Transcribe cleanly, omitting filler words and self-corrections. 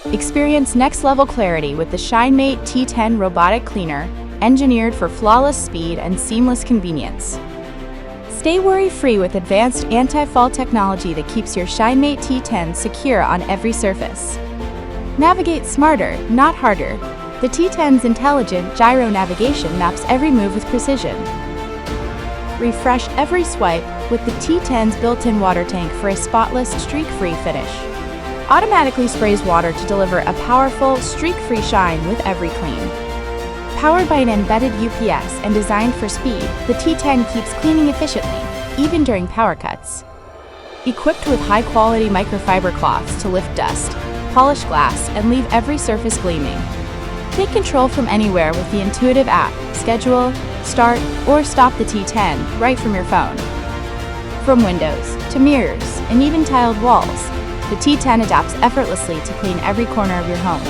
Experience next-level clarity with the ShineMate T10 robotic cleaner, engineered for flawless speed and seamless convenience. Stay worry-free with advanced anti-fall technology that keeps your ShineMate T10 secure on every surface. Navigate smarter, not harder. The T10's intelligent gyro navigation maps every move with precision. Refresh every swipe with the T10's built-in water tank for a spotless, streak-free finish. Automatically sprays water to deliver a powerful, streak-free shine with every clean. Powered by an embedded UPS and designed for speed, the T10 keeps cleaning efficiently, even during power cuts. Equipped with high-quality microfiber cloths to lift dust, polish glass, and leave every surface gleaming. Take control from anywhere with the intuitive app. Schedule, start, or stop the T10 right from your phone. From windows to mirrors and even tiled walls, the T10 adapts effortlessly to clean every corner of your home.